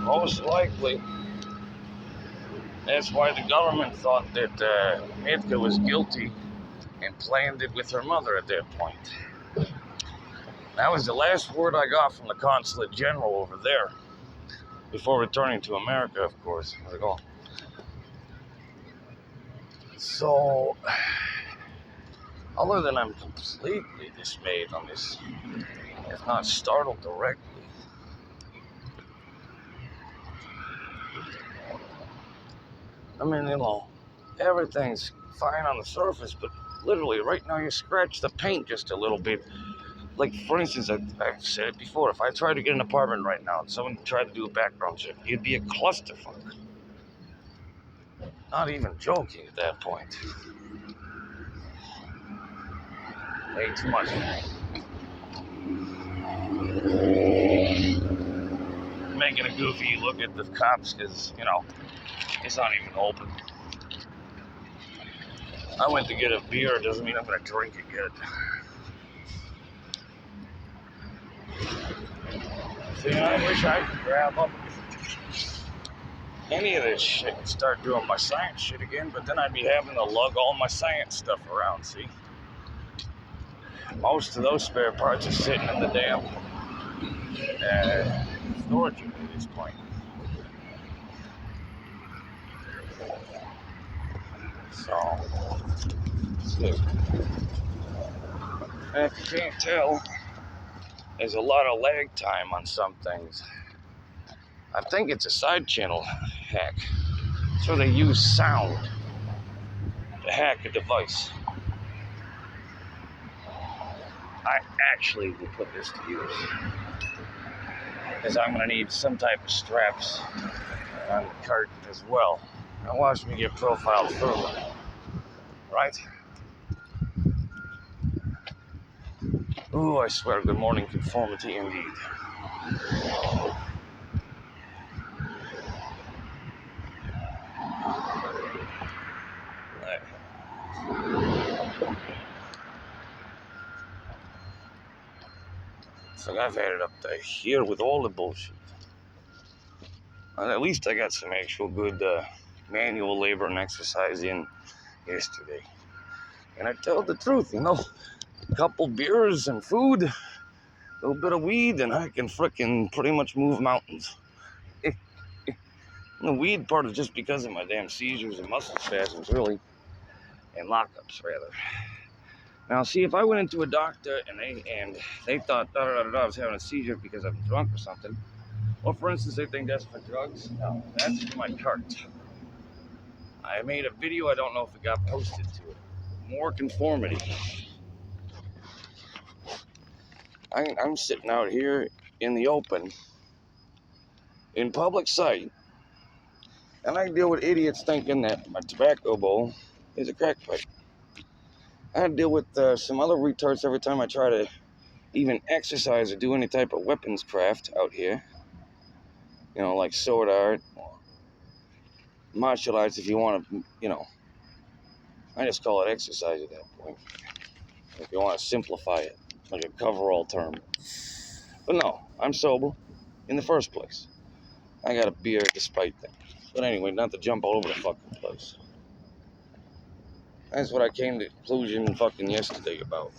Most likely. That's why the government thought that Mitka was guilty and planned it with her mother at that point. That was the last word I got from the consulate general over there before returning to America, of course. So, other than I'm completely dismayed on this, if not startled directly. I mean, everything's fine on the surface, but literally right now you scratch the paint just a little bit. Like, for instance, I've said it before, if I tried to get an apartment right now and someone tried to do a background check, it'd be a clusterfuck. Not even joking at that point. Way too much. Making a goofy look at the cops because, it's not even open. I went to get a beer, doesn't mean I'm going to drink it yet. See, I wish I could grab up any of this shit and start doing my science shit again, but then I'd be having to lug all my science stuff around, see? Most of those spare parts are sitting in the damn storage unit at this point. So, look. And if you can't tell, there's a lot of lag time on some things. I think it's a side channel hack. So they use sound to hack a device. I actually will put this to use, because I'm going to need some type of straps on the cart as well. Now watch me get profiled further, right? Ooh, I swear, good morning, conformity indeed. Right. So I've had it up to here with all the bullshit. And at least I got some actual good manual labor and exercise in yesterday. And I tell the truth, a couple beers and food, a little bit of weed, and I can frickin' pretty much move mountains. The weed part is just because of my damn seizures and muscle spasms, really, and lockups, rather. Now, see, if I went into a doctor and they thought I was having a seizure because I'm drunk or something, or for instance, they think that's for drugs, no, that's for my cart. I made a video, I don't know if it got posted to it. More conformity. I'm sitting out here in the open, in public sight, and I deal with idiots thinking that my tobacco bowl is a crack pipe. I deal with some other retards every time I try to even exercise or do any type of weapons craft out here. Like sword art, or martial arts if you want to, I just call it exercise at that point. If you want to simplify it, like a coverall term. But no, I'm sober in the first place. I got a beer despite that. But anyway, not to jump all over the fucking place. That's what I came to the conclusion fucking yesterday about.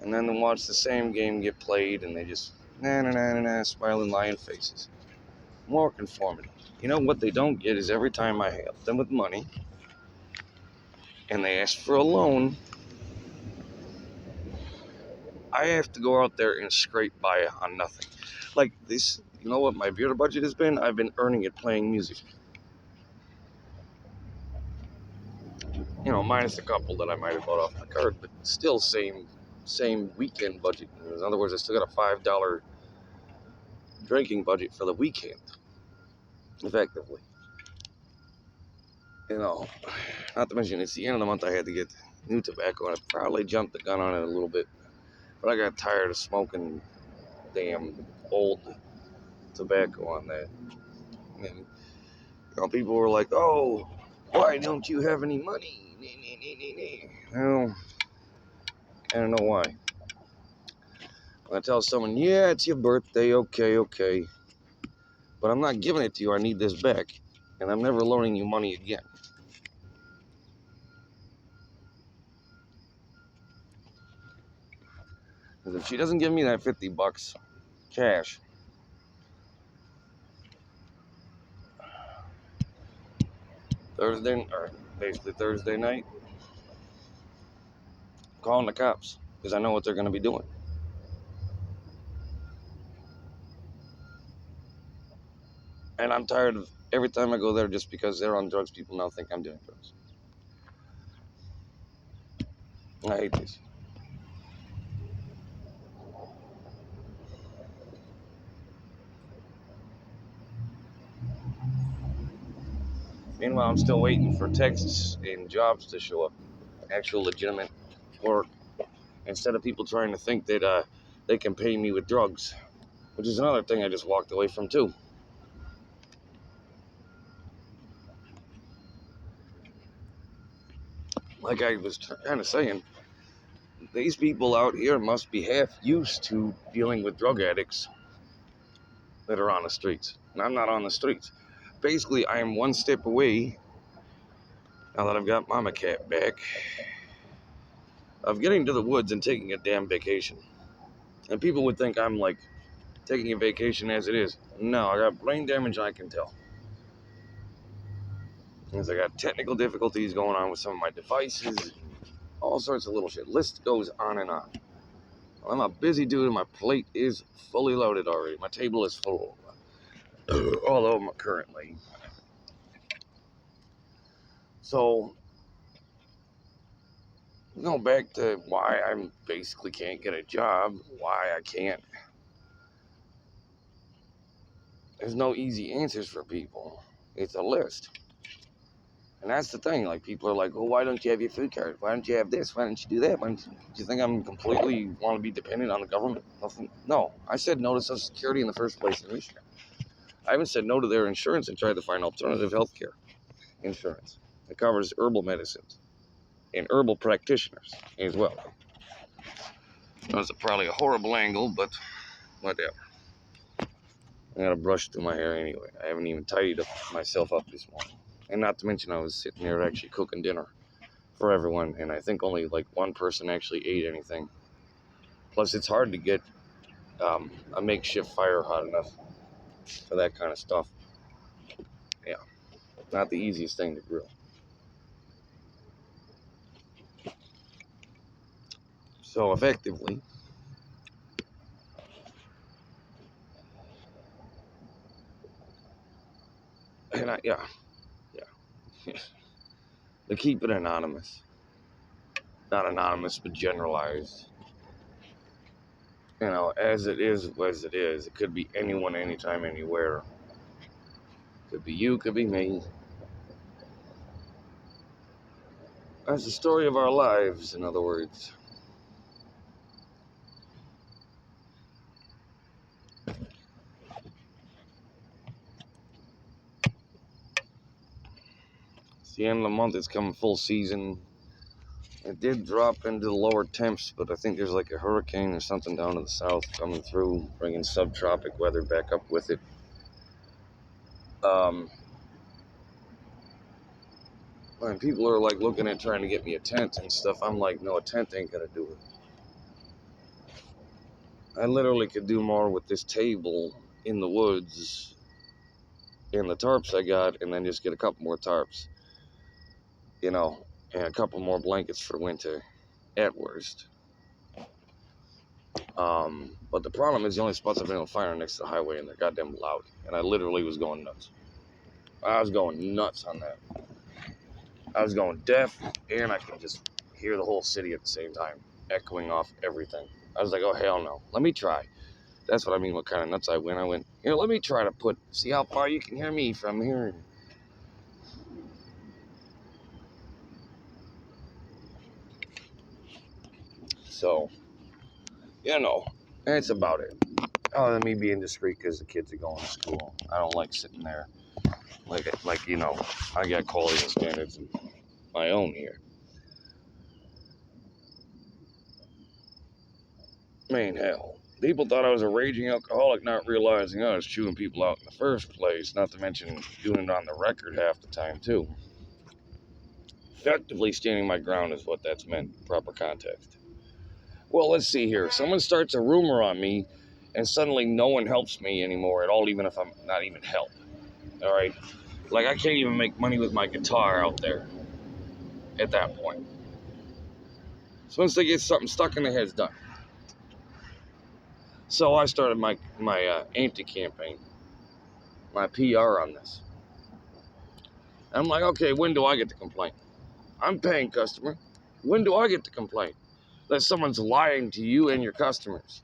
And then to watch the same game get played and they just smiling lion faces. More conformity. What they don't get is every time I help them with money and they ask for a loan, I have to go out there and scrape by on nothing. Like this, you know what my beer budget has been? I've been earning it playing music. Minus a couple that I might have bought off my card, but still same weekend budget. In other words, I still got a $5 drinking budget for the weekend, effectively. Not to mention, it's the end of the month, I had to get new tobacco, and I probably jumped the gun on it a little bit, but I got tired of smoking damn old tobacco on that. And, people were like, oh, why don't you have any money? Well, I don't know why. I tell someone, yeah, it's your birthday, okay. But I'm not giving it to you, I need this back. And I'm never loaning you money again. Because if she doesn't give me that $50 cash, basically Thursday night, calling the cops. Because I know what they're going to be doing. And I'm tired of every time I go there just because they're on drugs, people now think I'm doing drugs. I hate this. Meanwhile, I'm still waiting for texts and jobs to show up. Actual legitimate work. Instead of people trying to think that they can pay me with drugs. Which is another thing I just walked away from too. Like I was kind of saying, these people out here must be half used to dealing with drug addicts that are on the streets. And I'm not on the streets. Basically, I am one step away, now that I've got Mama Cat back, of getting to the woods and taking a damn vacation. And people would think I'm like taking a vacation as it is. No, I got brain damage, I can tell. Because I got technical difficulties going on with some of my devices, all sorts of little shit. List goes on and on. I'm a busy dude and my plate is fully loaded already. My table is full. All of them currently. So, going back to why I basically can't get a job, why I can't. There's no easy answers for people. It's a list. And that's the thing. Like, people are like, well, why don't you have your food card? Why don't you have this? Why don't you do that? Do you think I'm completely want to be dependent on the government? Nothing. No. I said no to Social Security in the first place in Michigan. I even said no to their insurance and tried to find alternative health care insurance that covers herbal medicines and herbal practitioners as well. That was probably a horrible angle, but whatever. I got a brush through my hair anyway. I haven't even tidied myself up this morning. And not to mention I was sitting there actually cooking dinner for everyone, and I think only like one person actually ate anything. Plus, it's hard to get a makeshift fire hot enough for that kind of stuff. Yeah, not the easiest thing to grill. So effectively, and yeah, they keep it anonymous. Not anonymous, but generalized. You know, as it is, as it is. It could be anyone, anytime, anywhere. Could be you, could be me. That's the story of our lives, in other words. It's the end of the month, it's coming full season. It did drop into the lower temps, but I think there's like a hurricane or something down to the south coming through, bringing subtropic weather back up with it. When people are like looking at trying to get me a tent and stuff, I'm like, no, a tent ain't gonna do it. I literally could do more with this table in the woods and the tarps I got, and then just get a couple more tarps, you know, and a couple more blankets for winter at worst. But the problem is the only spots I've been able to find are next to the highway, and they're goddamn loud. And I literally was going nuts. I was going nuts on that. I was going deaf, and I could just hear the whole city at the same time, echoing off everything. I was like, oh, hell no. Let me try. That's what I mean, what kind of nuts I went. I went, here, let me try to see how far you can hear me from here. So, you know, that's about it. Other than me being discreet because the kids are going to school. I don't like sitting there. Like you know, I got quality and standards of my own here. I mean, hell, People thought I was a raging alcoholic, not realizing I was chewing people out in the first place, not to mention doing it on the record half the time, too. Effectively standing my ground is what that's meant, proper context. Well, let's see here. Someone starts a rumor on me, and suddenly no one helps me anymore at all, even if I'm not even help. All right? Like, I can't even make money with my guitar out there at that point. So once they get something stuck in their heads, done. So I started my anti-campaign, my PR on this. I'm like, okay, when do I get to complain? I'm paying customer. When do I get to complain that someone's lying to you and your customers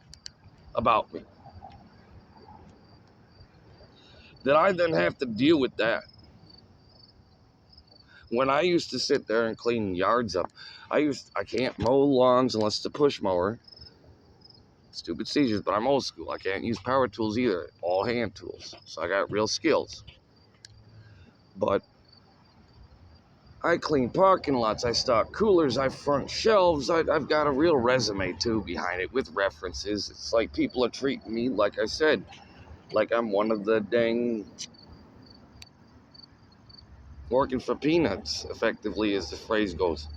about me? That I then have to deal with that. When I used to sit there and clean yards up, I can't mow lawns unless it's a push mower. Stupid seizures, but I'm old school. I can't use power tools either. All hand tools. So I got real skills. But I clean parking lots. I stock coolers. I front shelves. I've got a real resume, too, behind it with references. It's like people are treating me, like I said, like I'm one of the dang working for peanuts, effectively, as the phrase goes.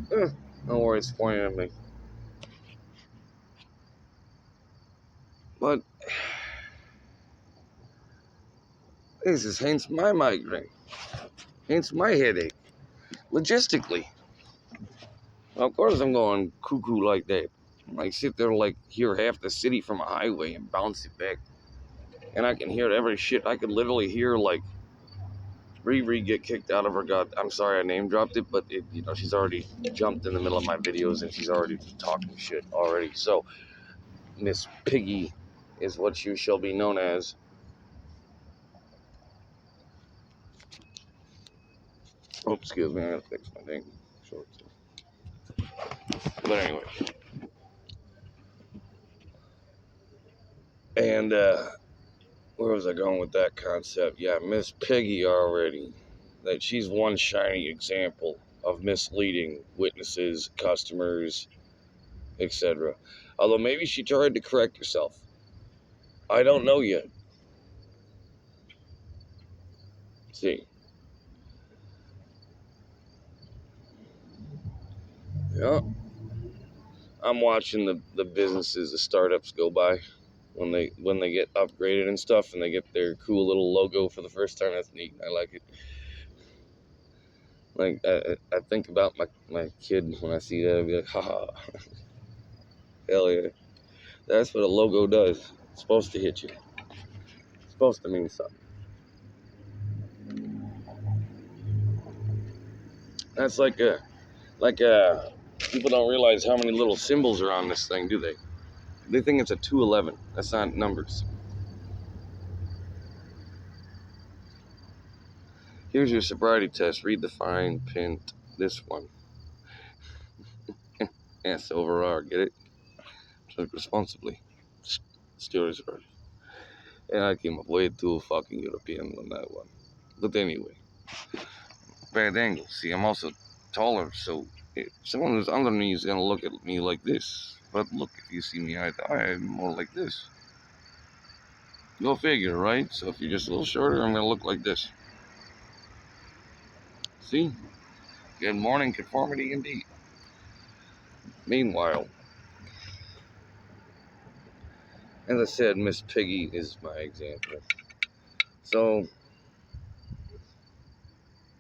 Don't worry, it's pointing at me. But this is hence my migraine, hence my headache, logistically. Of course I'm going cuckoo like that. I sit there like hear half the city from a highway and bounce it back. And I can hear every shit. I could literally hear like Riri get kicked out of her god. I'm sorry I name dropped it, but she's already jumped in the middle of my videos and she's already talking shit already. So Miss Piggy is what you shall be known as. Oh, excuse me, I gotta fix my dang shorts. But anyway. And where was I going with that concept? Yeah, Miss Piggy already. That she's one shining example of misleading witnesses, customers, etc. Although maybe she tried to correct herself. I don't know yet. See. Yeah. I'm watching the businesses, the startups go by when they get upgraded and stuff and they get their cool little logo for the first time. That's neat. I like it. Like I think about my kid when I see that. I'd be like, haha. Hell yeah. That's what a logo does. It's supposed to hit you. It's supposed to mean something. That's like people don't realize how many little symbols are on this thing, do they? They think it's a 211. That's not numbers. Here's your sobriety test. Read the fine print. This one. Yeah, silver R. Get it? Drink responsibly. Stewards are. And I came up way too fucking European on that one. But anyway, bad angle. See, I'm also taller, so someone who's under me is gonna look at me like this. But look, if you see me eye to eye, I'm more like this. Go figure, right? So if you're just a little shorter, I'm gonna look like this. See? Good morning, conformity indeed. Meanwhile, as I said, Miss Piggy is my example. So,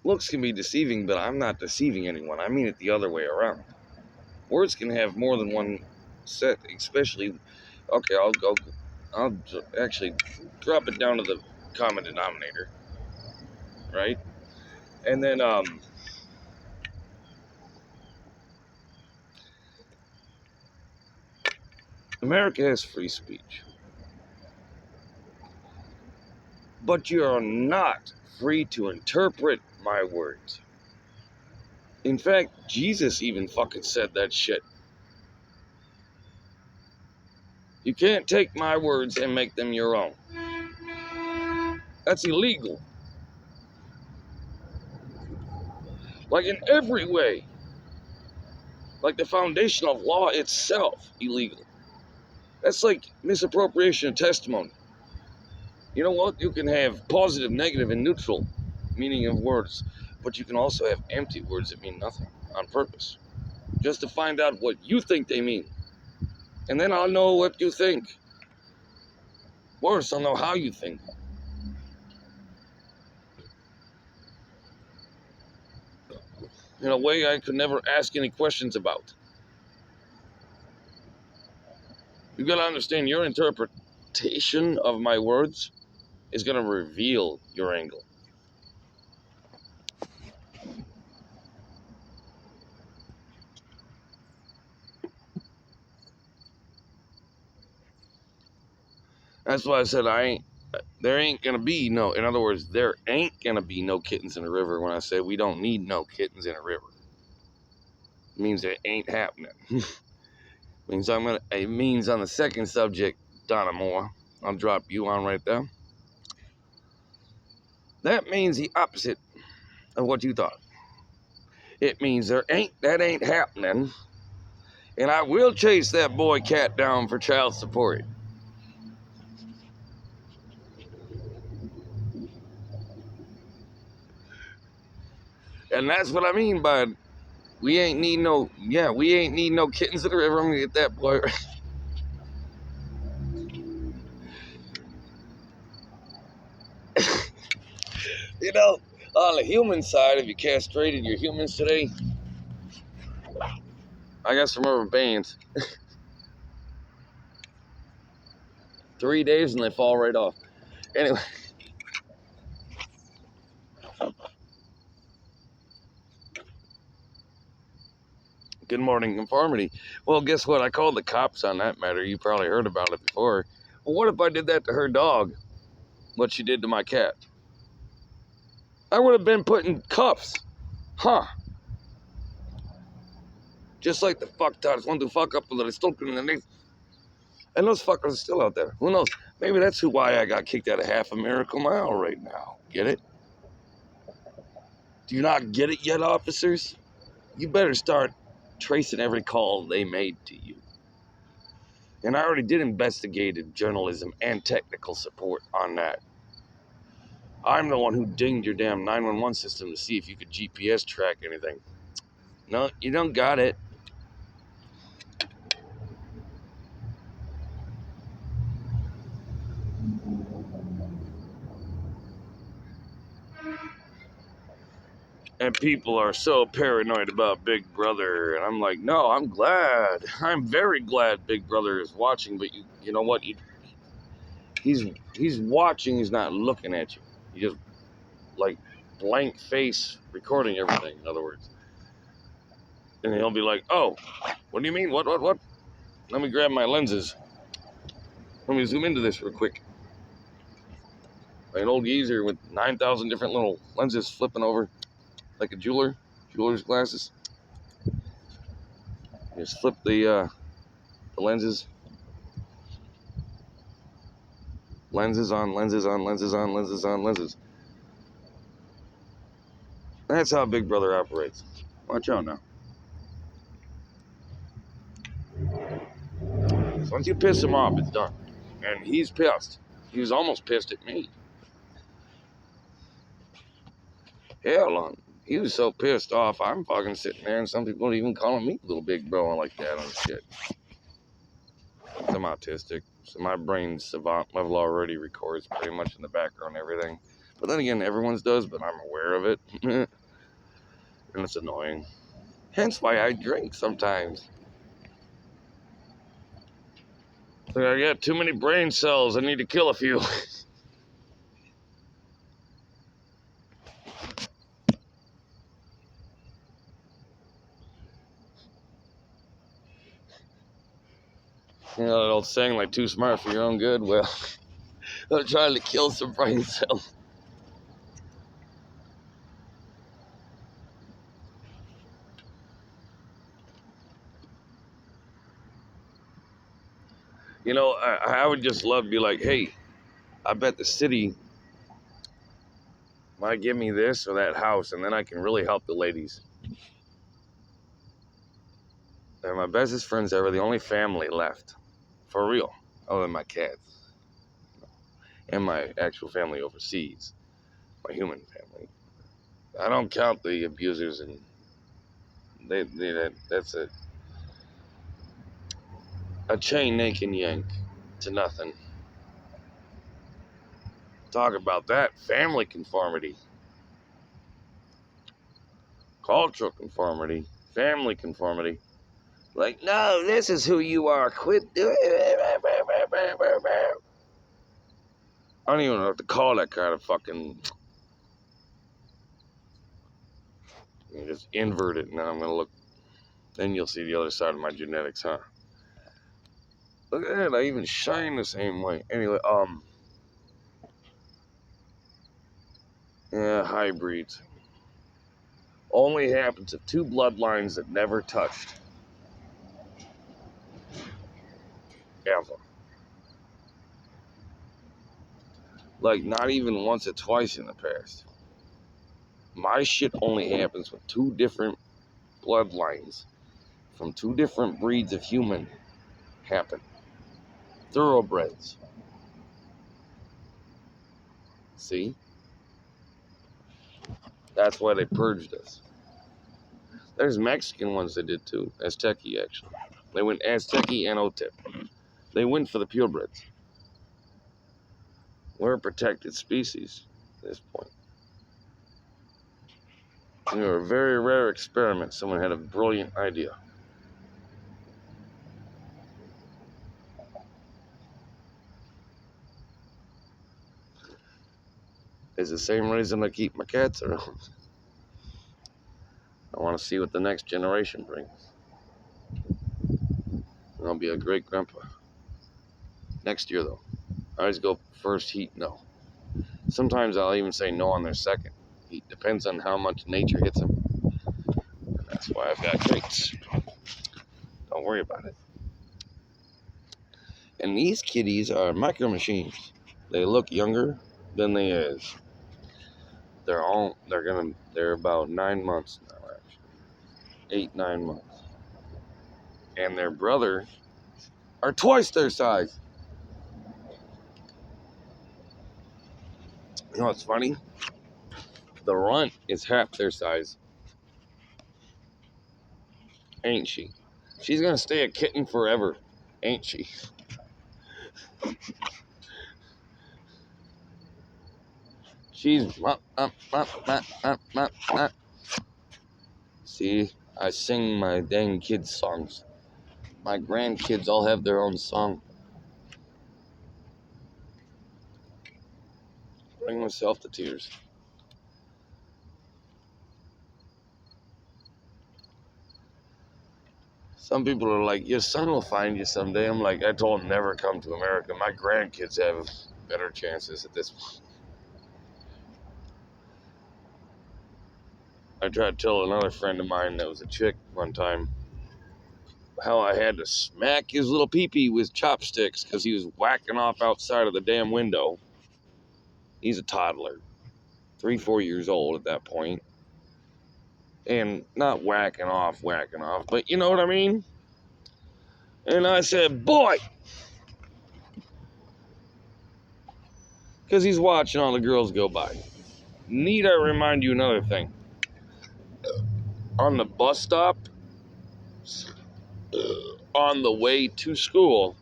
looks can be deceiving, but I'm not deceiving anyone. I mean it the other way around. Words can have more than one set, especially. Okay, I'll actually drop it down to the common denominator, right? And then America has free speech, but you are not free to interpret my words. In fact, Jesus even fucking said that shit. You can't take my words and make them your own. That's illegal. Like in every way. Like the foundation of law itself, illegal. That's like misappropriation of testimony. You know what? You can have positive, negative, and neutral meaning of words, but you can also have empty words that mean nothing on purpose, just to find out what you think they mean. And then I'll know what you think. Worse, I'll know how you think. In a way I could never ask any questions about. You gotta understand, your interpretation of my words is gonna reveal your angle. That's why I said there ain't gonna be no, in other words, there ain't gonna be no kittens in the river. When I say we don't need no kittens in a river, it means it ain't happening. It means on the second subject, Donna Moore, I'll drop you on right there. That means the opposite of what you thought. It means that ain't happening, and I will chase that boy cat down for child support. And that's what I mean by we ain't need no kittens in the river. I'm gonna get that boy. You know, on the human side, if you castrated your humans today, I got some rubber bands. 3 days and they fall right off. Anyway. Good morning, Komformiti. Well, guess what? I called the cops on that matter. You probably heard about it before. Well, what if I did that to her dog? What she did to my cat? I would have been put in cuffs. Huh. Just like the fucktards want to fuck up a little stalking in the neck. And those fuckers are still out there. Who knows? Maybe that's why I got kicked out of half a Miracle Mile right now. Get it? Do you not get it yet, officers? You better start tracing every call they made to you. And I already did investigative journalism and technical support on that. I'm the one who dinged your damn 911 system to see if you could GPS track anything. No, you don't got it. And people are so paranoid about Big Brother. And I'm like, no, I'm glad. I'm very glad Big Brother is watching. But you know what? He's watching. He's not looking at you. He just like blank face recording everything. In other words, and he'll be like, "Oh, what do you mean? What? Let me grab my lenses. Let me zoom into this real quick." Like an old geezer with 9,000 different little lenses flipping over, like a jeweler's glasses. You just flip the lenses. Lenses on, lenses on, lenses on, lenses on, lenses. That's how Big Brother operates. Watch out now. So once you piss him off, it's done. And he's pissed. He was almost pissed at me. Hell, he was so pissed off, I'm fucking sitting there, and some people are even calling me little big bro like that on shit. I'm autistic, so my brain's savant level already records pretty much in the background everything. But then again, everyone's does, but I'm aware of it. And it's annoying. Hence why I drink sometimes. Like, I got too many brain cells, I need to kill a few. You know that old saying, like, too smart for your own good? Well, I'm trying to kill some brain cells. You know, I would just love to be like, hey, I bet the city might give me this or that house, and then I can really help the ladies. They're my bestest friends ever, the only family left For real. Other than my cats. And my actual family overseas. My human family. I don't count the abusers, and that's a chain they can yank to nothing. Talk about that. Family conformity. Cultural conformity. Family conformity. Like, no, this is who you are. Quit doing it. I don't even know what to call that kind of fucking. You just invert it, and then I'm gonna look. Then you'll see the other side of my genetics, huh? Look at that. I even shine the same way. Anyway, yeah, hybrids. Only happens if two bloodlines that never touched. Ever. Like, not even once or twice in the past. My shit only happens when two different bloodlines from two different breeds of human happen. Thoroughbreds. See? That's why they purged us. There's Mexican ones that did too. Azteci, actually. They went Azteci and Otep. They went for the purebreds. We're a protected species at this point. We were a very rare experiment. Someone had a brilliant idea. It's the same reason I keep my cats around. I want to see what the next generation brings. And I'll be a great grandpa. Next year, though. I always go first heat, no. Sometimes I'll even say no on their second heat. Depends on how much nature hits them. And that's why I've got crates. Don't worry about it. And these kitties are micro machines. They look younger than they is. They're about 9 months now, actually. 8, 9 months. And their brother are twice their size. You know what's funny? The runt is half their size. Ain't she? She's gonna stay a kitten forever, ain't she? She's See, I sing my dang kids' songs. My grandkids all have their own song. Bring myself to tears. Some people are like, your son will find you someday. I'm like, I told him never come to America. My grandkids have better chances at this point. I tried to tell another friend of mine that was a chick one time how I had to smack his little pee-pee with chopsticks because he was whacking off outside of the damn window. He's a toddler, 3, 4 years old at that point. And not whacking off, but you know what I mean? And I said, boy! Because he's watching all the girls go by. Need I remind you another thing? On the bus stop, on the way to school,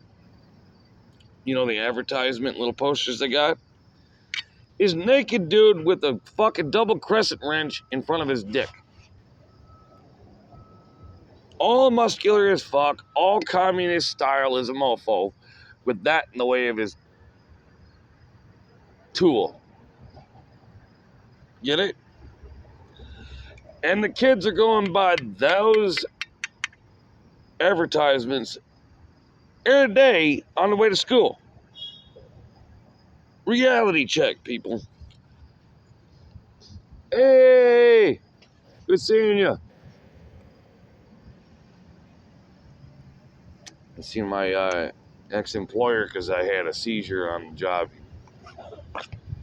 you know the advertisement little posters they got? Is naked dude with a fucking double crescent wrench in front of his dick. All muscular as fuck, all communist style as a mofo, with that in the way of his tool. Get it? And the kids are going by those advertisements every day on the way to school. Reality check, people. Hey, good seeing you. I seen my ex-employer because I had a seizure on the job.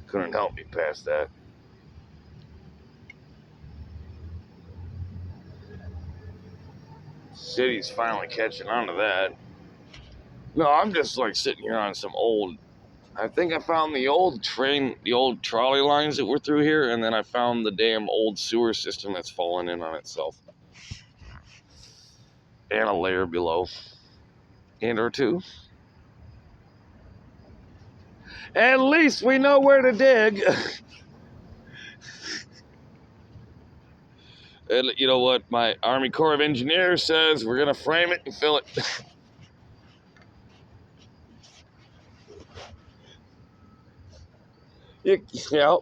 Couldn't help me past that. City's finally catching on to that. No, I'm just like sitting here on some old. I think I found the old train, the old trolley lines that were through here, and then I found the damn old sewer system that's fallen in on itself. And a layer below. And or two. At least we know where to dig. And you know what? My Army Corps of Engineers says we're going to frame it and fill it. Yeah,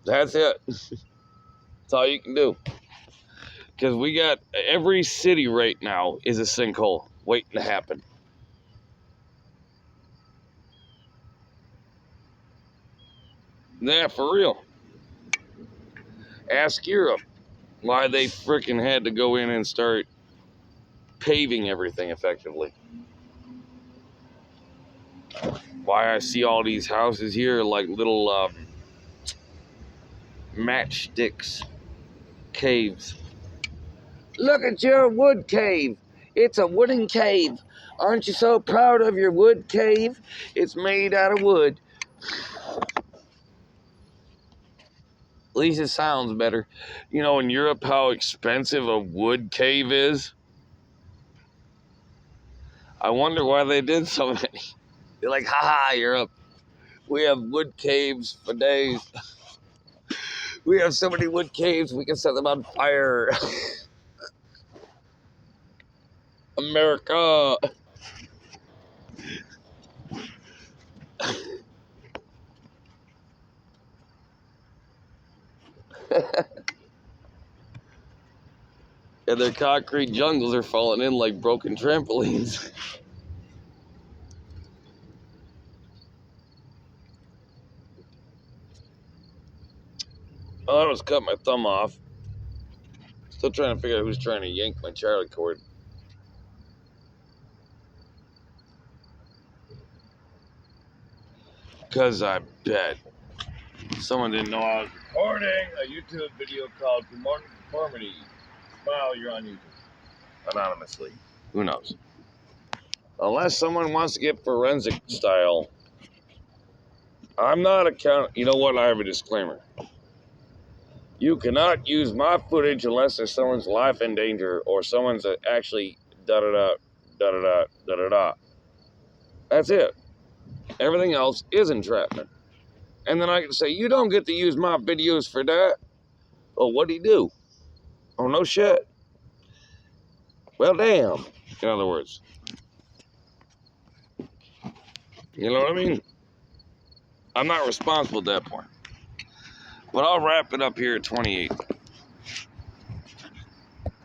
that's it. That's all you can do. Because we got every city right now is a sinkhole waiting to happen. Yeah, for real. Ask Europe why they freaking had to go in and start paving everything effectively. Why I see all these houses here like little matchsticks caves. Look at your wood cave. It's a wooden cave. Aren't you so proud of your wood cave? It's made out of wood. At least it sounds better. You know in Europe how expensive a wood cave is? I wonder why they did so many. They're like, haha, Europe. We have wood caves for days. We have so many wood caves, we can set them on fire. America. And their concrete jungles are falling in like broken trampolines. Oh, I almost cut my thumb off. Still trying to figure out who's trying to yank my Charlie cord. Because I bet someone didn't know I was recording a YouTube video called Komformiti. Smile, you're on YouTube. Anonymously. Who knows? Unless someone wants to get forensic style. I'm not you know what? I have a disclaimer. You cannot use my footage unless there's someone's life in danger or someone's actually da-da-da, da-da-da, da-da-da. That's it. Everything else is entrapment. And then I can say, you don't get to use my videos for that. Oh, what'd he do? Oh, no shit. Well, damn. In other words. You know what I mean? I'm not responsible at that point. But I'll wrap it up here at 28.